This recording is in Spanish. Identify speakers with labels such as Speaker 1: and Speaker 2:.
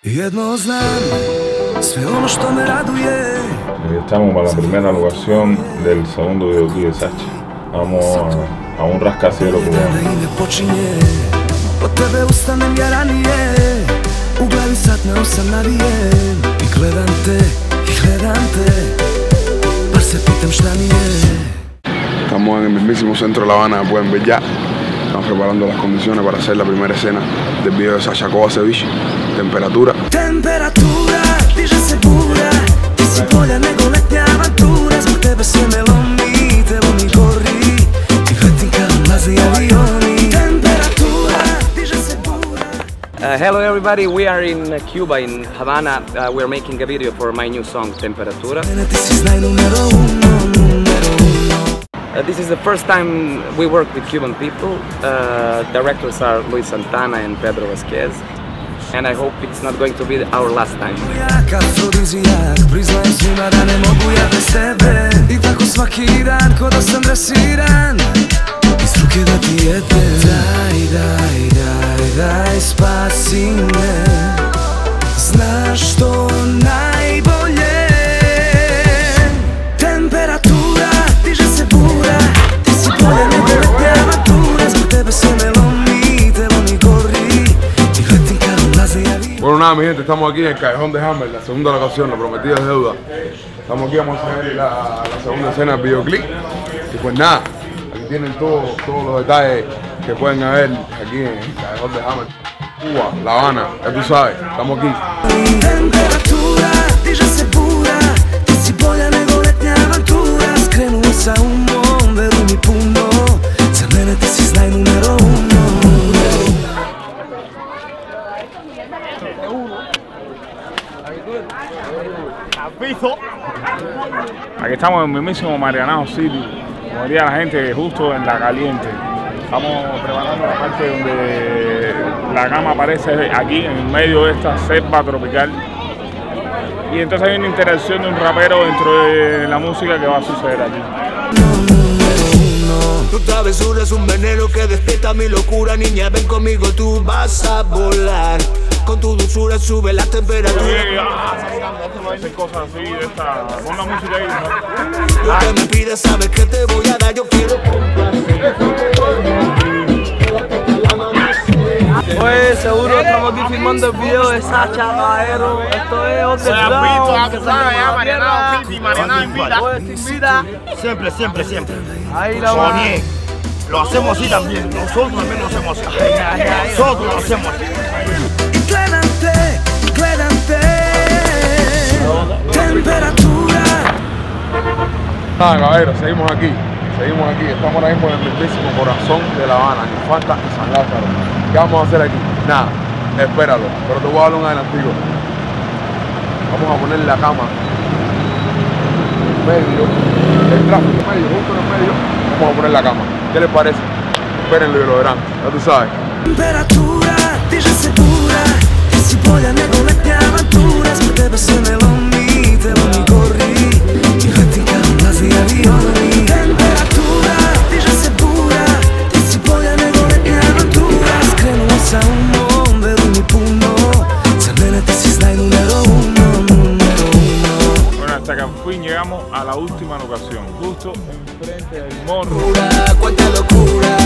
Speaker 1: Jedno znam, sve ono što me raduje.
Speaker 2: Estamos para la primera locación del segundo videoclip de Sachi. Vamos a un rascacielos cubano.
Speaker 1: Od tebe ustanem ja ranije, u glavi satno sam navijen. I gledam te, pa se pitam šta mi je.
Speaker 3: Estamos en el mismísimo centro de La Habana, pueden ver ya. Estamos preparando las condiciones para hacer la primera escena del video de Sasha Kovacevic, Temperatura.
Speaker 1: Temperatura, diže se bura, ti si bolja nego letnja avantura. Zbog tebe sve me lomi, telo mi gori, i letim kad mlazi avioni. Temperatura, diže se bura.
Speaker 4: Hello everybody, we are in Cuba, in Havana. We're making a video for my new song, Temperatura.
Speaker 1: Ti si znaj numero uno.
Speaker 4: This is the first time we work with Cuban people. Directors are Luis Santana and Pedro Vasquez. And I hope it's not going to be our last time.
Speaker 1: Priznajem svima da ne mogu ja bez tebe. I tako svaki dan, ko da sam dresiran, iz ruke da ti jedem. Daj, spasi me. Znaš što najbolje. Temperatura, diže se bura, ti si bolja nego letnja avantura. Zbog tebe se me lomi, telo mi gori, i letim kad mlazi avion.
Speaker 3: Bueno, nada, mi gente, estamos aquí en el Callejón de Hammer, la segunda locación, la prometida es deuda. Estamos aquí, vamos a hacer la segunda escena del videoclip. Y pues nada, aquí tienen todos los detalles que pueden haber aquí en el Callejón de Hammer. Cuba, La Habana, ya tú sabes, estamos aquí.
Speaker 1: Temperatura, diže se bura, ti si bolja nego letnja avantura. Skrenuo sa umom, veruj mi puno, za mene ti si znaj numero uno.
Speaker 5: Aquí estamos en el mismísimo Marianao City, como diría la gente, justo en La Caliente. Estamos preparando la parte donde la cama aparece aquí en medio de esta selva tropical. Y entonces hay una interacción de un rapero dentro de la música que va a suceder aquí.
Speaker 1: Tu travesura es un veneno que despierta mi locura. Niña, ven conmigo, tú vas a volar. Con tu dulzura sube la temperatura.
Speaker 5: Hacen cosas así de esta. Pon la música ahí, ¿no?
Speaker 1: Lo que me pides, sabes que te voy a dar. Yo quiero
Speaker 6: Pues seguro estamos aquí filmando el video de Sacha Caballero. Esto es underground.
Speaker 7: Siempre.
Speaker 6: Ahí la va.
Speaker 7: Lo hacemos así también. Nosotros también lo hacemos así. Nosotros lo hacemos así.
Speaker 1: Inclénate. Temperatura.
Speaker 3: Nada, caballeros, seguimos aquí. Estamos ahora mismo en el mismísimo corazón de La Habana, en Infanta y San Lázaro. ¿Qué vamos a hacer aquí? Nada, espéralo, pero te voy a dar un adelantico. Vamos a poner la cama en medio del tráfico, justo en el medio, vamos a poner la cama. ¿Qué les parece? Espérenlo y lo verán, ya tú sabes.
Speaker 1: Temperatura, diže se bura, ti si bolja nego letnja avantura. Zbog tebe se me lomi, telo mi gori, i letim kad mlazi avioni. Temperatura, diže se bura, ti si bolja nego letnja avantura. Skrenuo sa umom, veruj mi puno, za mene ti si znaj numero uno.
Speaker 5: Bueno, hasta que al fin llegamos a la última locación, justo enfrente del morro.
Speaker 1: Cuánta locura.